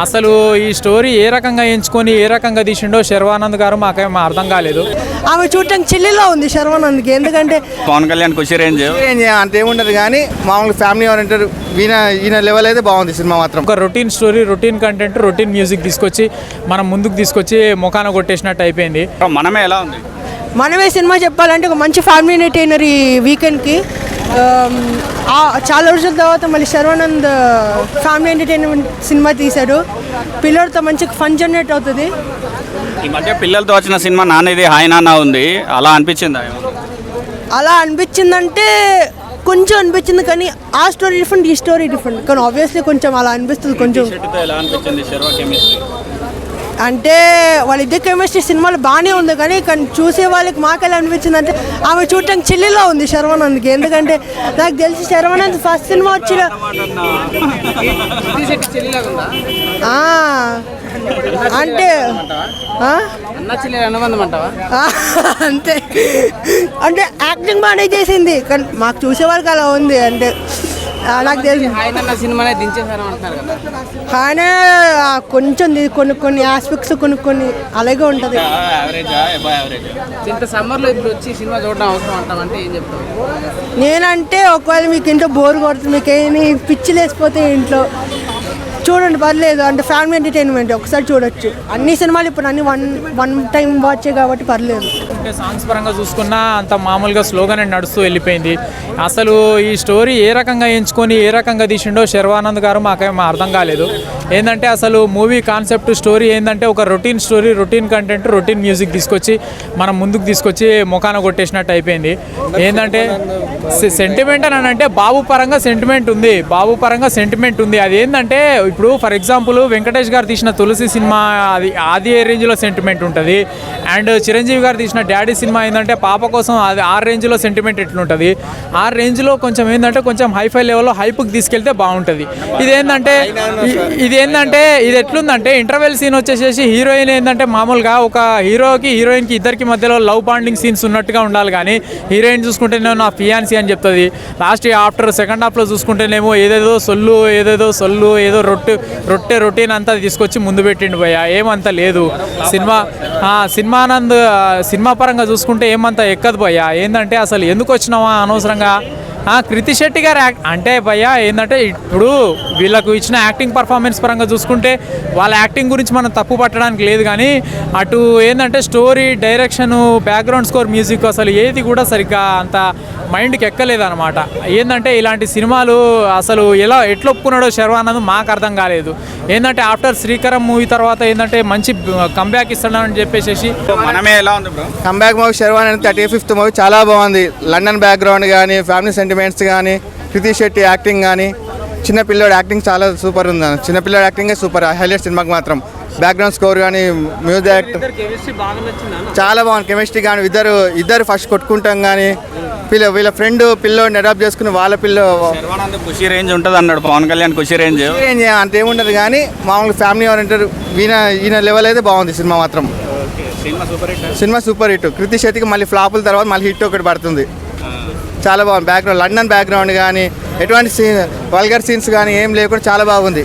అసలు ఈ స్టోరీ ఏ రకంగా ఎంచుకొని ఏ రకంగా తీసిండో శర్వానంద్ గారు మాకేం అర్థం కాలేదు. ఆమె చూడటానికి చెల్లిలో ఉంది శర్వానంద్కి, ఎందుకంటే పవన్ కళ్యాణ్ ఖుషి రేంజ్ అంతేముండదు కానీ మామూలుగా ఫ్యామిలీ ఓరియంటెడ్ ఈయన లెవెల్ అయితే బాగుంది సినిమా మాత్రం. ఒక routine story, routine content, routine music తీసుకొచ్చి మనం ముందుకు తీసుకొచ్చి ముఖాన కొట్టేసినట్టు అయిపోయింది. మనమే ఎలా ఉంది? మనమే సినిమా చెప్పాలంటే ఒక మంచి ఫ్యామిలీ ఎంటర్టైనర్ ఈ వీకెండ్కి. చాలా రోజుల తర్వాత మళ్ళీ శర్వానంద్ ఫ్యామిలీ ఎంటర్టైన్మెంట్ సినిమా తీశాడు. పిల్లలతో మంచి ఫన్ జనరేట్ అవుతుంది. ఈ మధ్య పిల్లలతో వచ్చిన సినిమా నాన్నది హాయ్ నాన్న ఉంది, అలా అనిపించిందా? అలా అనిపించిందంటే కొంచెం అనిపించింది, కానీ ఆ స్టోరీ డిఫరెంట్, ఈ స్టోరీ డిఫరెంట్. కానీ ఆబ్వియస్లీ కొంచెం అలా అనిపిస్తుంది. కొంచెం ఎలా అనిపించింది శర్వా కెమిస్ట్రీ? అంటే వాళ్ళిద్దరు కెమిస్ట్రీ సినిమాలు బాగానే ఉంది, కానీ చూసే వాళ్ళకి మాకు ఎలా అనిపించింది అంటే ఆమె చూడటానికి చెల్లిలో ఉంది శర్వానంద్కి. ఎందుకంటే నాకు తెలిసి శర్వానంద్ ఫస్ట్ సినిమా వచ్చిన అంటే అంతే, అంటే యాక్టింగ్ బాగానే చేసింది, కానీ మాకు చూసే వాళ్ళకి అలా ఉంది. అంటే నాకు తెలిసి సినిమానే దించేసారు అంటున్నారు కదా. ఆయన కొంచెం కొన్ని ఆస్పెక్ట్స్ కొన్ని అలాగే ఉంటుంది. ఇంత సమ్మర్లో ఇప్పుడు వచ్చి సినిమా చూడడం అవసరం అంటామంటే ఏం చెప్తాం? నేనంటే ఒకవేళ మీకు ఇంట్లో బోర్ కొడుతుంది, మీకు ఏమి పిచ్చి లేసిపోతే ఇంట్లో చూడండి, పర్లేదు. అంటే ఫ్యామిలీ ఎంటర్టైన్మెంట్ ఒకసారి చూడొచ్చు. అన్ని సినిమాలు ఇప్పుడు అన్ని వన్ టైం వాచే కాబట్టి పర్లేదు. అంటే సాంగ్స్ పరంగా చూసుకున్నా అంత మామూలుగా స్లోగానే నడుస్తూ వెళ్ళిపోయింది. అసలు ఈ స్టోరీ ఏ రకంగా ఎంచుకొని ఏ రకంగా తీసిండో శర్వానంద్ గారు మాకేం అర్థం కాలేదు. ఏంటంటే అసలు మూవీ కాన్సెప్ట్ స్టోరీ ఏంటంటే ఒక routine story, routine content, routine music తీసుకొచ్చి మనం ముందుకు తీసుకొచ్చి ముఖాన కొట్టేసినట్టు అయిపోయింది. ఏంటంటే సెంటిమెంట్ అని అంటే బాబు పరంగా సెంటిమెంట్ ఉంది. అది ఏంటంటే ఇప్పుడు ఫర్ ఎగ్జాంపుల్ వెంకటేష్ గారు తీసిన తులసి సినిమా అది ఏ రేంజ్లో సెంటిమెంట్ ఉంటుంది, అండ్ చిరంజీవి గారు తీసిన డాడీ సినిమా ఏంటంటే పాప కోసం అది ఆ రేంజ్లో సెంటిమెంట్ ఎట్లుంటుంది. ఆ రేంజ్లో కొంచెం ఏంటంటే కొంచెం హైఫై లెవెల్లో హైప్కి తీసుకెళ్తే బాగుంటుంది. ఇది ఎట్లుందంటే ఇంటర్వెల్ సీన్ వచ్చేసేసి హీరోయిన్ ఏంటంటే మామూలుగా ఒక హీరోయిన్కి ఇద్దరికి మధ్యలో లవ్ బాండింగ్ సీన్స్ ఉన్నట్టుగా ఉండాలి, కానీ హీరోయిన్ చూసుకుంటేనేమో నా ఫియాన్సీ అని చెప్తుంది. లాస్ట్ ఆఫ్టర్ సెకండ్ హాఫ్లో చూసుకుంటేనేమో ఏదో సొల్లు ఏదో రొటీన్ అంతా తీసుకొచ్చి ముందు పెట్టిండు భయ్యా. ఏమంతా లేదు సినిమా పరంగా చూసుకుంటే ఏమంతా ఎక్కదు భయ్యా. ఏంటంటే అసలు ఎందుకు వచ్చినావా అనవసరంగా. కృతి శెట్టి గారు అంటే భయ్యా ఏంటంటే ఇప్పుడు వీళ్ళకు ఇచ్చిన యాక్టింగ్ పర్ఫార్మెన్స్ పరంగా చూసుకుంటే వాళ్ళ యాక్టింగ్ గురించి మనం తప్పు పట్టడానికి లేదు, కానీ అటు ఏంటంటే story, direction, background score, music అసలు ఏది కూడా సరిగ్గా అంత మైండ్కి ఎక్కలేదన్నమాట. ఏంటంటే ఇలాంటి సినిమాలు అసలు ఎట్లా ఒప్పుకున్నాడో శర్వానంద్ మాకు అర్థం కాలేదు. ఏంటంటే ఆఫ్టర్ శ్రీకరం మూవీ తర్వాత ఏంటంటే మంచి కంబ్యాక్ ఇస్తాడని చెప్పేసి మనమే ఎలా ఉంది bro? Comeback movie Sharwanand 35th movie చాలా బాగుంది. లండన్ బ్యాక్గ్రౌండ్ కానీ, ఫ్యామిలీ సెంటిమెంట్స్ కానీ, కృతి శెట్టి యాక్టింగ్ కానీ, చిన్నపిల్లోడు యాక్టింగ్ చాలా సూపర్ ఉంది. చిన్నపిల్లోడు యాక్టింగే సూపర్, హైలైట్ సినిమాకి మాత్రం. బ్యాక్గ్రౌండ్ స్కోర్ కానీ, మ్యూజిక్ చాలా బాగుంది. కెమిస్ట్రీ కానీ ఇద్దరు ఫస్ట్ కొట్టుకుంటాం కానీ, వీళ్ళ ఫ్రెండ్ పిల్లోడిని అడాప్ట్ చేసుకుని వాళ్ళ శర్వానంద్ ఖుషి రేంజ్ ఉంటుంది అన్నాడు పవన్ కళ్యాణ్. ఖుషి రేంజ్ అంతేముండదు కానీ మామూలుగా ఫ్యామిలీ ఓరియంటెడ్ ఈయన లెవెల్ అయితే బాగుంది సినిమా మాత్రం. Cinema super hit. కృతి శెట్టికి మళ్ళీ ఫ్లాపుల తర్వాత మళ్ళీ హిట్ ఒకటి పడుతుంది. చాలా బాగుంది. బ్యాక్గ్రౌండ్ లండన్ బ్యాక్గ్రౌండ్ కానీ, ఎటువంటి వల్గర్ సీన్స్ కానీ ఏం లేకుండా చాలా బాగుంది.